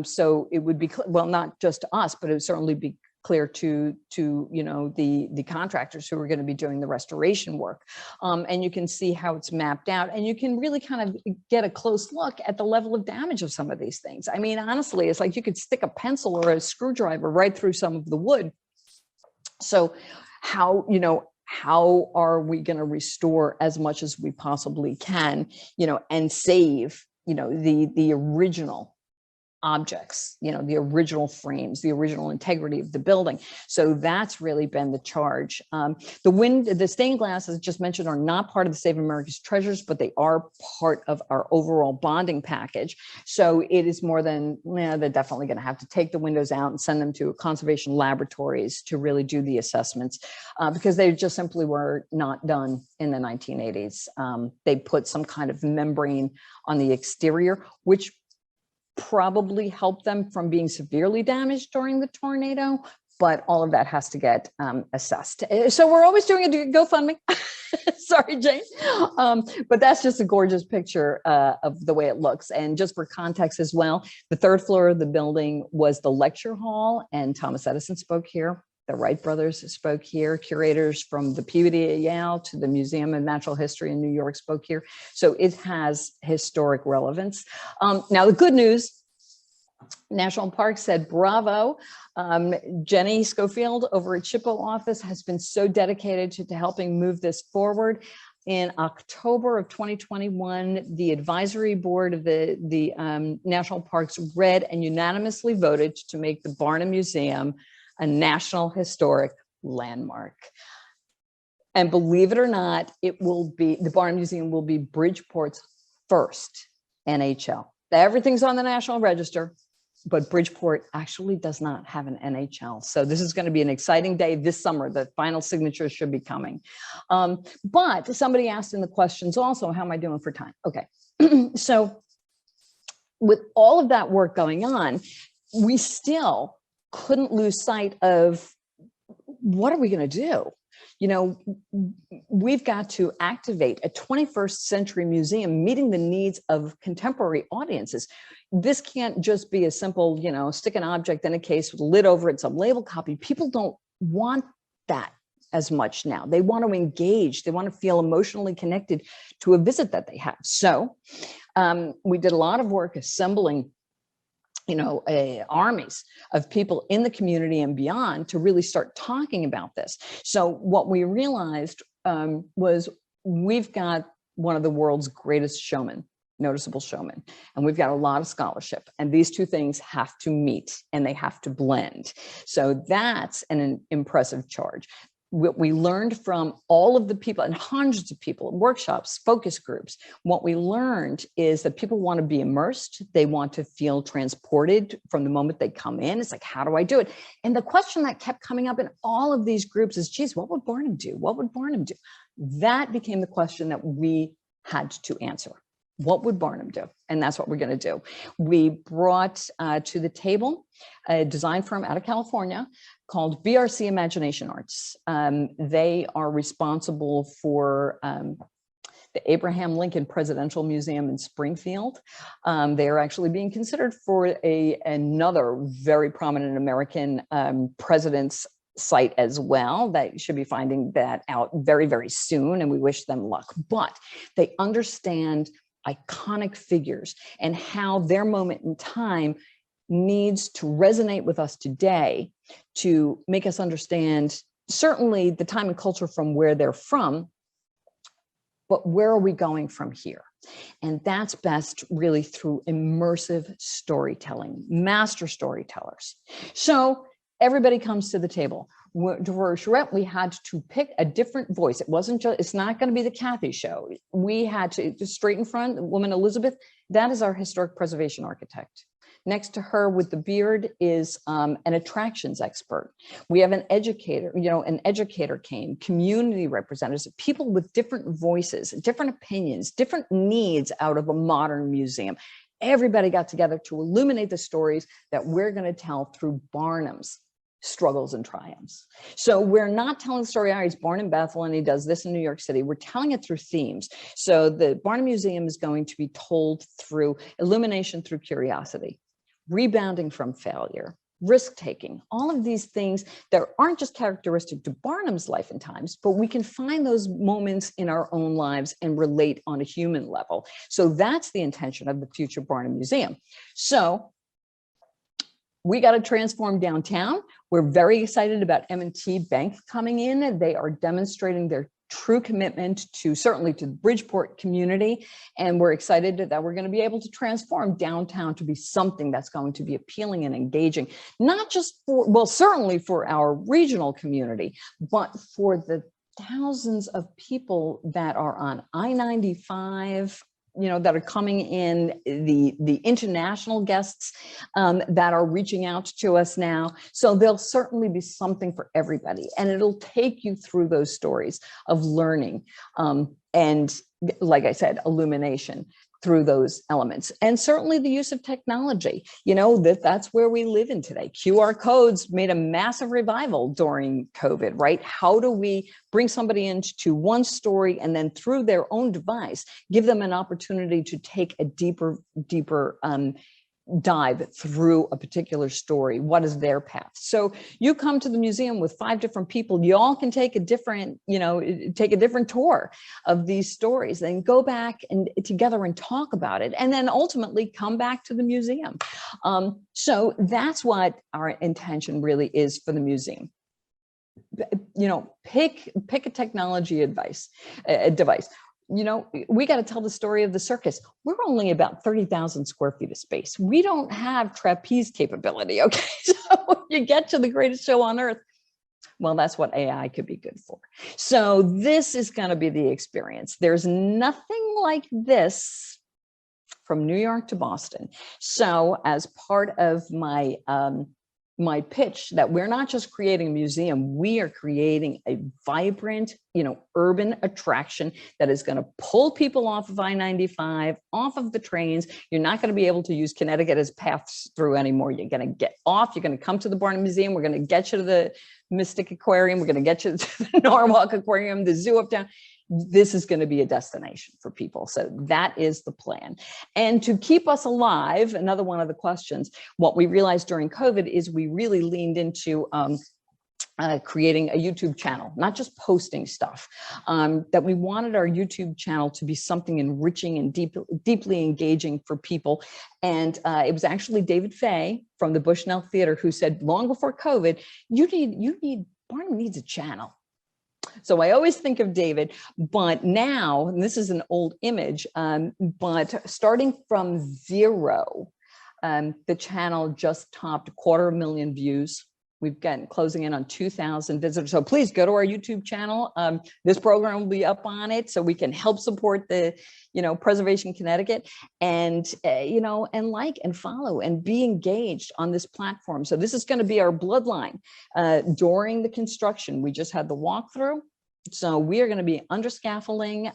So it would be, well, not just to us, but it would certainly be clear to you know, the contractors who are going to be doing the restoration work. And you can see how it's mapped out, and you can really kind of get a close look at the level of damage of some of these things. I mean, honestly, it's like you could stick a pencil or a screwdriver right through some of the wood. So how, you know, how are we going to restore as much as we possibly can, you know, and save, you know, the original objects, the original frames, the original integrity of the building. So that's really been the charge. The stained glass, as just mentioned, are not part of the Save America's Treasures, but they are part of our overall bonding package. So it is more than, they're definitely going to have to take the windows out and send them to conservation laboratories to really do the assessments, because they just simply were not done in the 1980s. They put some kind of membrane on the exterior, which probably helped them from being severely damaged during the tornado, but all of that has to get assessed. So we're always doing a GoFundMe. Sorry, Jane. But that's just a gorgeous picture of the way it looks. And just for context as well, the third floor of the building was the lecture hall, and Thomas Edison spoke here. The Wright brothers spoke here. Curators from the Peabody at Yale to the Museum of Natural History in New York spoke here. So it has historic relevance. Now, the good news, National Park said, bravo. Jenny Schofield over at SHPO office has been so dedicated to helping move this forward. In October of 2021, the advisory board of the National Parks read and unanimously voted to make the Barnum Museum a National Historic Landmark. And believe it or not, the Barnum Museum will be Bridgeport's first NHL. Everything's on the National Register, but Bridgeport actually does not have an NHL. So this is going to be an exciting day this summer. The final signatures should be coming. But somebody asked in the questions also, how am I doing for time? Okay. So with all of that work going on, we still couldn't lose sight of what are we going to do? We've got to activate a 21st century museum meeting the needs of contemporary audiences. This can't just be a simple, stick an object in a case with a lid over it, some label copy. People don't want that as much now. They want to engage. They want to feel emotionally connected to a visit that they have. So we did a lot of work assembling armies of people in the community and beyond to really start talking about this. So what we realized was we've got one of the world's greatest showmen, noticeable showmen, and we've got a lot of scholarship, and these two things have to meet and they have to blend. So that's an impressive charge. What we learned from all of the people and hundreds of people, workshops, focus groups, what we learned is that people want to be immersed. They want to feel transported from the moment they come in. It's like, how do I do it? And the question that kept coming up in all of these groups is, geez, what would Barnum do? What would Barnum do? That became the question that we had to answer. What would Barnum do? And that's what we're going to do. We brought to the table a design firm out of California called BRC Imagination Arts. They are responsible for the Abraham Lincoln Presidential Museum in Springfield. They are actually being considered for another very prominent American president's site as well. They should be finding that out very, very soon, and we wish them luck. But they understand iconic figures and how their moment in time needs to resonate with us today to make us understand certainly the time and culture from where they're from, but where are we going from here? And that's best really through immersive storytelling, master storytellers. So everybody comes to the table. For Charette, we had to pick a different voice. It wasn't just, it's not going to be the Kathy show. We had to, just straight in front, the woman Elizabeth, that is our historic preservation architect. Next to her with the beard is an attractions expert. We have an educator, an educator came, community representatives, people with different voices, different opinions, different needs out of a modern museum. Everybody got together to illuminate the stories that we're going to tell through Barnum's struggles and triumphs. So we're not telling the story, he's born in Bethel and he does this in New York City. We're telling it through themes. So the Barnum Museum is going to be told through illumination, through curiosity, rebounding from failure, risk-taking, all of these things that aren't just characteristic to Barnum's life and times, but we can find those moments in our own lives and relate on a human level. So that's the intention of the future Barnum Museum. So we got to transform downtown. We're very excited about M&T Bank coming in. They are demonstrating their true commitment to certainly to the Bridgeport community. And we're excited that we're going to be able to transform downtown to be something that's going to be appealing and engaging, not just for, well, certainly for our regional community, but for the thousands of people that are on I-95, you know, that are coming in, the international guests that are reaching out to us now. So there'll certainly be something for everybody, and it'll take you through those stories of learning and, like I said, illumination through those elements. And certainly the use of technology, you know, that's where we live in today. QR codes made a massive revival during COVID, right? How do we bring somebody into one story and then through their own device, give them an opportunity to take a deeper dive through a particular story? What is their path? So you come to the museum with 5 different people, you all can take a different, you know, take a different tour of these stories, then go back and together and talk about it, and then ultimately come back to the museum. So that's what our intention really is for the museum. You know, pick a technology device. You know, we got to tell the story of the circus. We're only about 30,000 square feet of space. We don't have trapeze capability, okay? So when you get to the greatest show on earth, well, that's what AI could be good for. So this is going to be the experience. There's nothing like this from New York to Boston. So as part of my my pitch that we're not just creating a museum, we are creating a vibrant, you know, urban attraction that is going to pull people off of I-95, off of the trains. You're not going to be able to use Connecticut as paths through anymore. You're going to get off. You're going to come to the Barnum Museum. We're going to get you to the Mystic Aquarium. We're going to get you to the Norwalk Aquarium, the zoo uptown. This is going to be a destination for people. So that is the plan. And to keep us alive, another one of the questions, what we realized during COVID is we really leaned into creating a YouTube channel, not just posting stuff, that we wanted our YouTube channel to be something enriching and deeply engaging for people. And it was actually David Fay from the Bushnell Theater who said long before COVID, Barnum needs a channel. So I always think of David, but now, and this is an old image, but starting from 0, the channel just topped 250,000 views. We've gotten closing in on 2,000 visitors. So please go to our YouTube channel. This program will be up on it so we can help support the, you know, Preservation Connecticut, and, you know, and like and follow and be engaged on this platform. So this is going to be our bloodline during the construction. We just had the walkthrough. So we are going to be under scaffolding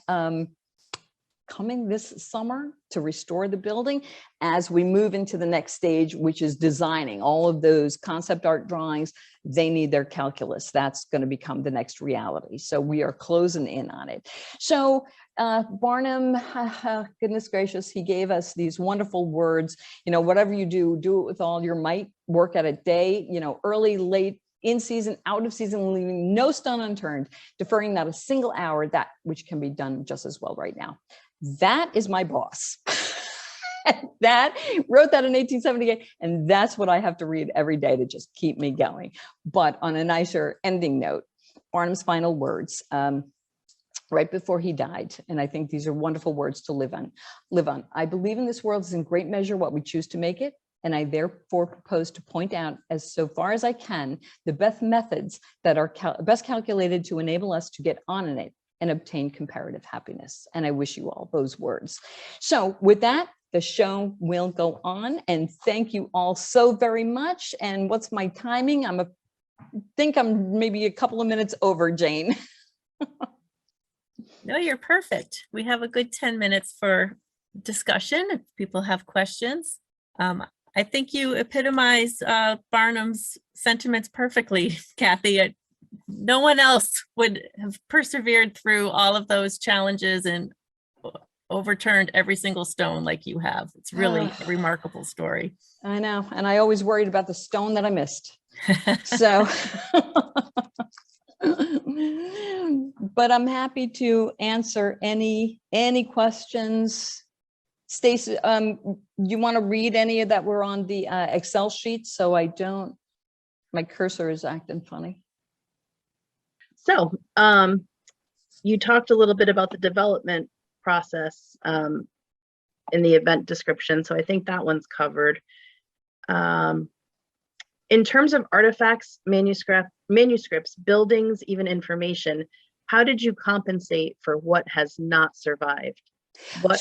coming this summer to restore the building as we move into the next stage, which is designing all of those concept art drawings. They need their calculus. That's going to become the next reality. So we are closing in on it. So Barnum, goodness gracious, he gave us these wonderful words. You know, whatever you do, do it with all your might, work at it day, you know, early, late, in season, out of season, leaving no stone unturned, deferring not a single hour, that which can be done just as well right now. That is my boss. That wrote that in 1878, and that's what I have to read every day to just keep me going. But on a nicer ending note, Barnum's final words right before he died, and I think these are wonderful words to live on. I believe in this world is in great measure what we choose to make it, and I therefore propose to point out, as so far as I can, the best methods that are best calculated to enable us to get on in it and obtain comparative happiness. And I wish you all those words. So with that, the show will go on, and thank you all so very much. And what's my timing? I think I'm maybe a couple of minutes over, Jane. No, you're perfect. We have a good 10 minutes for discussion if people have questions. I think you epitomize Barnum's sentiments perfectly, Kathy. No one else would have persevered through all of those challenges and overturned every single stone like you have. It's really a remarkable story. I know, and I always worried about the stone that I missed. So, but I'm happy to answer any questions. Stacey, you want to read any of that were on the Excel sheet so I don't, my cursor is acting funny. So you talked a little bit about the development process in the event description, so I think that one's covered. In terms of artifacts, manuscripts, buildings, even information, how did you compensate for what has not survived? What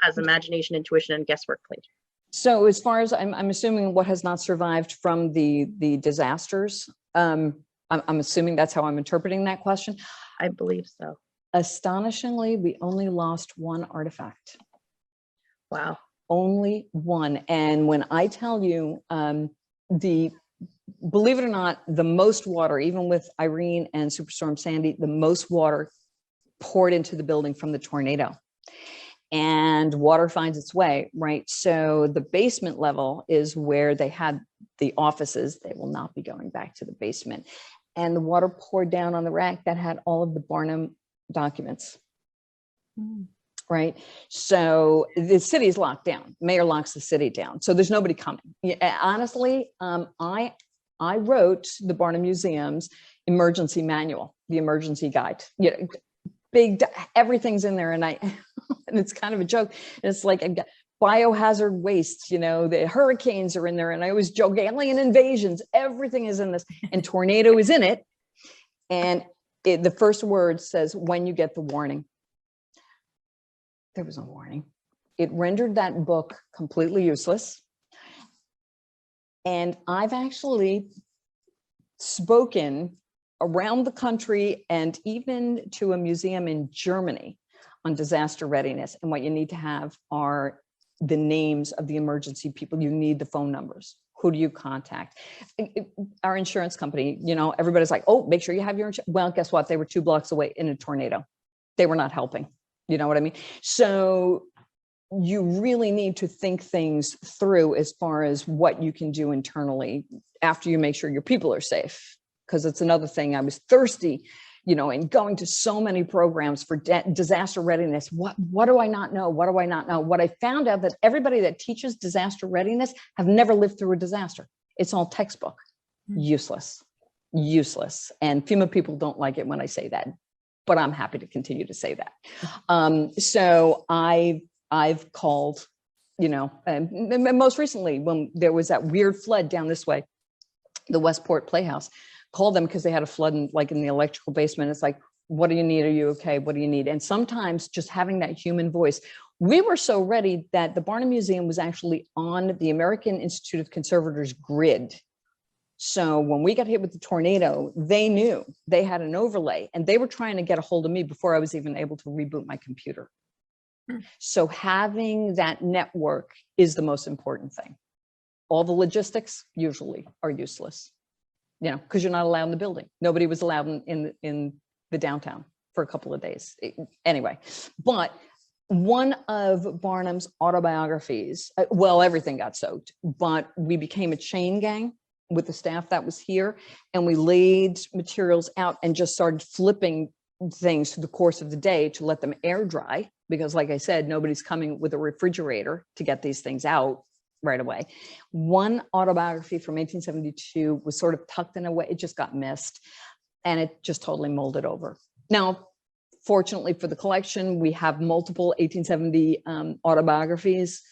has imagination, intuition, and guesswork played? So as far as I'm assuming what has not survived from the disasters, I'm assuming that's how I'm interpreting that question. I believe so. Astonishingly, we only lost one artifact. Wow. Only one. And when I tell you, believe it or not, the most water, even with Irene and Superstorm Sandy, the most water poured into the building from the tornado. And water finds its way, right? So the basement level is where they had the offices. They will not be going back to the basement. And the water poured down on the rack that had all of the Barnum documents. Right? So the city's locked down. Mayor locks the city down. So there's nobody coming. Honestly, I wrote the Barnum Museum's emergency manual, the emergency guide. Big, everything's in there. And and it's kind of a joke. It's like I've got biohazard waste, the hurricanes are in there. And I always joke, alien invasions, everything is in this. And tornado is in it. And the first word says, when you get the warning. There was a warning. It rendered that book completely useless. And I've actually spoken around the country and even to a museum in Germany on disaster readiness. And what you need to have are the names of the emergency people. You need the phone numbers. Who do you contact? Our insurance company, everybody's like, oh, make sure you have your insurance. Well, guess what? They were 2 blocks away in a tornado. They were not helping. You know what I mean? So you really need to think things through as far as what you can do internally after you make sure your people are safe. Because it's another thing. I was thirsty, and going to so many programs for disaster readiness. What do I not know? What do I not know? What I found out that everybody that teaches disaster readiness have never lived through a disaster. It's all textbook. Useless. And FEMA people don't like it when I say that, but I'm happy to continue to say that. So I've called, and most recently when there was that weird flood down this way, the Westport Playhouse, called them because they had a flood in the electrical basement. It's like, what do you need? Are you okay? What do you need? And sometimes just having that human voice. We were so ready that the Barnum Museum was actually on the American Institute of Conservators grid. So when we got hit with the tornado, they knew they had an overlay and they were trying to get a hold of me before I was even able to reboot my computer. So having that network is the most important thing. All the logistics usually are useless, because you're not allowed in the building. Nobody was allowed in the downtown for a couple of days. Anyway, but one of Barnum's autobiographies, well, everything got soaked, but we became a chain gang with the staff that was here, and we laid materials out and just started flipping things through the course of the day to let them air dry, because like I said, nobody's coming with a refrigerator to get these things out right away. One autobiography from 1872 was sort of tucked in a way, it just got missed and it just totally molded over. Now, fortunately for the collection, we have multiple 1870 autobiographies,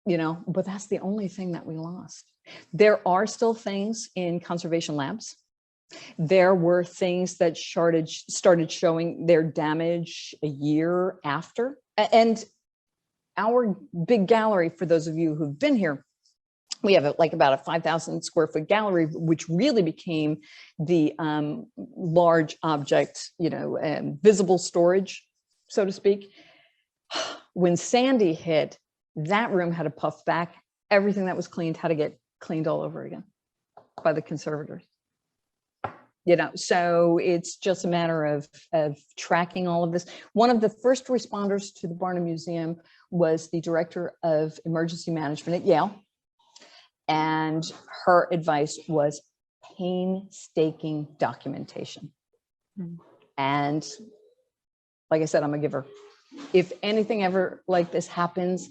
but that's the only thing that we lost. There are still things in conservation labs. There were things that started showing their damage a year after. And our big gallery, for those of you who've been here, we have about a 5,000 square foot gallery, which really became the large object, visible storage, so to speak. When Sandy hit, that room had to puff back. Everything that was cleaned had to get cleaned all over again by the conservators. So it's just a matter of tracking all of this. One of the first responders to the Barnum Museum was the director of emergency management at Yale. And her advice was painstaking documentation. And like I said, I'm a giver. If anything ever like this happens,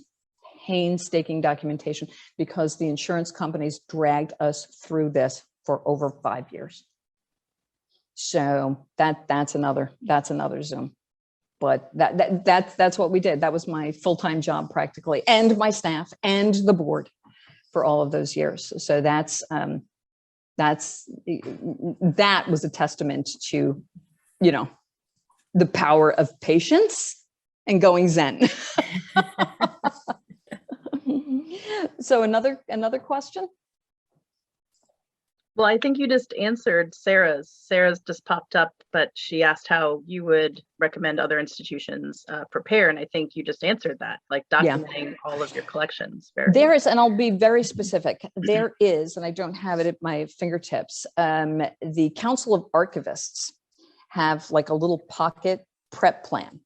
painstaking documentation, because the insurance companies dragged us through this for over 5 years. So that's another Zoom. But that's what we did. That was my full-time job practically, and my staff and the board for all of those years. So that was a testament to, the power of patience and going Zen. So another question. Well, I think you just answered Sarah's. Sarah's just popped up, but she asked how you would recommend other institutions prepare. And I think you just answered that, like documenting all of your collections. There is, and I'll be very specific. There is, and I don't have it at my fingertips, the Council of Archivists have like a little pocket prep plan.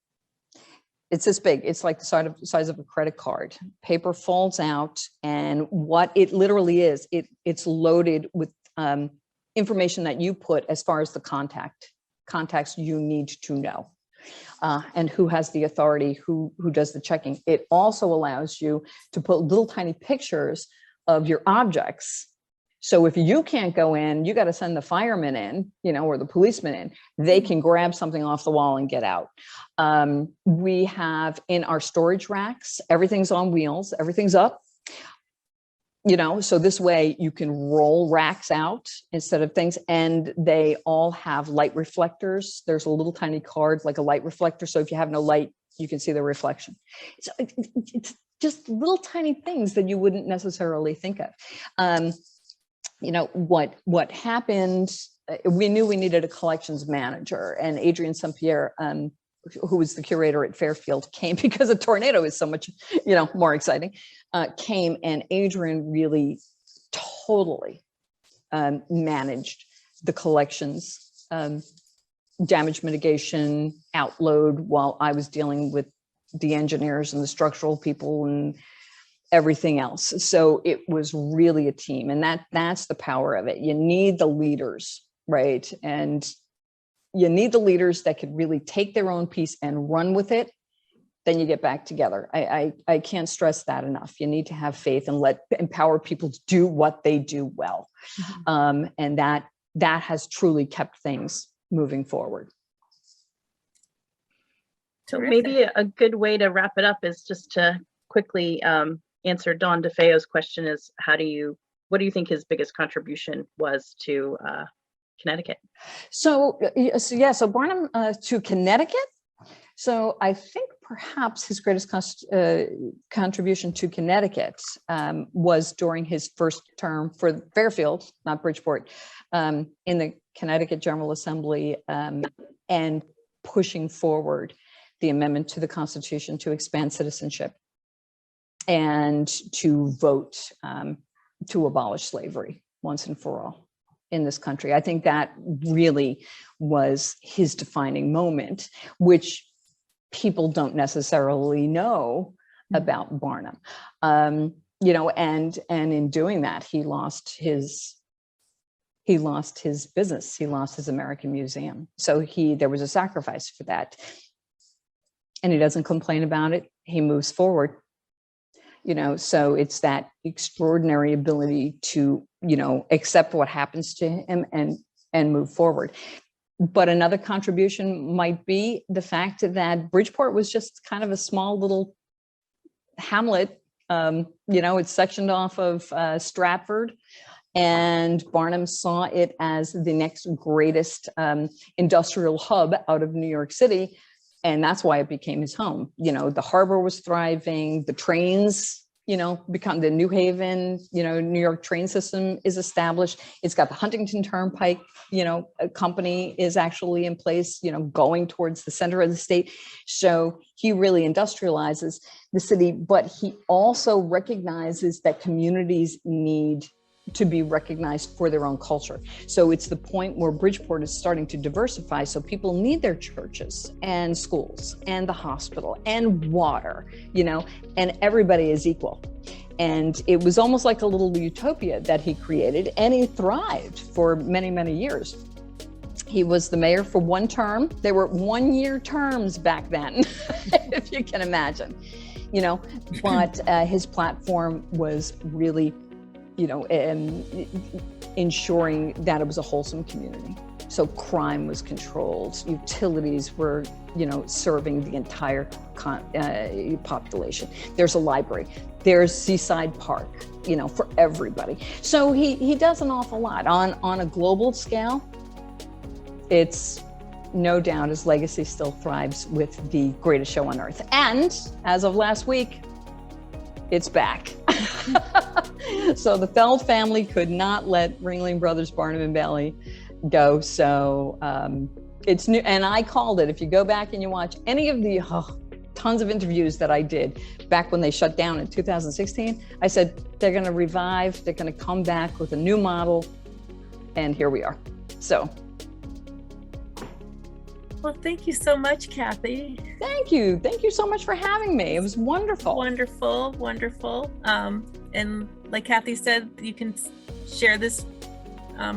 It's this big. It's like the size of a credit card. Paper folds out, and what it literally is, it's loaded with information that you put as far as the contacts you need to know, and who has the authority, who does the checking. It also allows you to put little tiny pictures of your objects. So if you can't go in, you got to send the firemen in, or the policemen in. They can grab something off the wall and get out. We have in our storage racks, everything's on wheels, everything's up. So this way you can roll racks out instead of things, and they all have light reflectors. There's a little tiny card, like a light reflector. So if you have no light, you can see the reflection. So it's just little tiny things that you wouldn't necessarily think of. What happened, we knew we needed a collections manager, and Adrienne St. Pierre, who was the curator at Fairfield, came because a tornado is so much, more exciting, came, and Adrienne really totally managed the collections, damage mitigation, outload, while I was dealing with the engineers and the structural people and everything else. So it was really a team, and that's the power of it. You need the leaders, right? And you need the leaders that could really take their own piece and run with it. Then you get back together. I can't stress that enough. You need to have faith and empower people to do what they do well. And that has truly kept things moving forward. So maybe a good way to wrap it up is just to quickly answer Dawn DeFeo's question is, what do you think his biggest contribution was to Connecticut? So Barnum to Connecticut. So I think perhaps his greatest contribution to Connecticut was during his first term for Fairfield, not Bridgeport, in the Connecticut General Assembly, and pushing forward the amendment to the Constitution to expand citizenship and to vote to abolish slavery once and for all in this country. I think that really was his defining moment, which people don't necessarily know about Barnum. And in doing that, he lost his business. He lost his American Museum. So there was a sacrifice for that. And he doesn't complain about it. He moves forward. So it's that extraordinary ability to, accept what happens to him and move forward. But another contribution might be the fact that Bridgeport was just kind of a small little hamlet. It's sectioned off of Stratford, and Barnum saw it as the next greatest industrial hub out of New York City. And that's why it became his home. The harbor was thriving, the trains, become the New Haven, New York train system is established. It's got the Huntington Turnpike, a company is actually in place, going towards the center of the state. So he really industrializes the city, but he also recognizes that communities need to be recognized for their own culture. So it's the point where Bridgeport is starting to diversify. So people need their churches and schools and the hospital and water, and everybody is equal. And it was almost like a little utopia that he created, and he thrived for many, many years. He was the mayor for one term. There were 1-year terms back then, if you can imagine, but his platform was really ensuring that it was a wholesome community. So crime was controlled. Utilities were, serving the entire population. There's a library. There's Seaside Park, for everybody. So he does an awful lot on a global scale. It's no doubt his legacy still thrives with the greatest show on earth. And as of last week, it's back. So the Feld family could not let Ringling Brothers Barnum and Bailey go. So it's new. And I called it. If you go back and you watch any of the tons of interviews that I did back when they shut down in 2016, I said, they're going to revive. They're going to come back with a new model. And here we are. So. Well, thank you so much, Kathy. Thank you. Thank you so much for having me. It was wonderful. Wonderful, wonderful. And like Kathy said, you can share this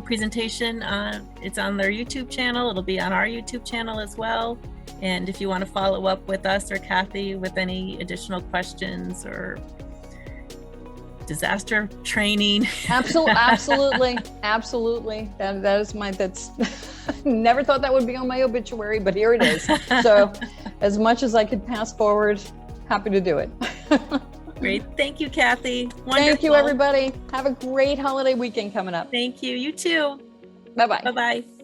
presentation. It's on their YouTube channel. It'll be on our YouTube channel as well. And if you want to follow up with us or Kathy with any additional questions or disaster training. Absolutely. That's never thought that would be on my obituary, but here it is. So as much as I could pass forward, happy to do it. Great. Thank you, Kathy. Wonderful. Thank you, everybody. Have a great holiday weekend coming up. Thank you. You too. Bye-bye. Bye-bye.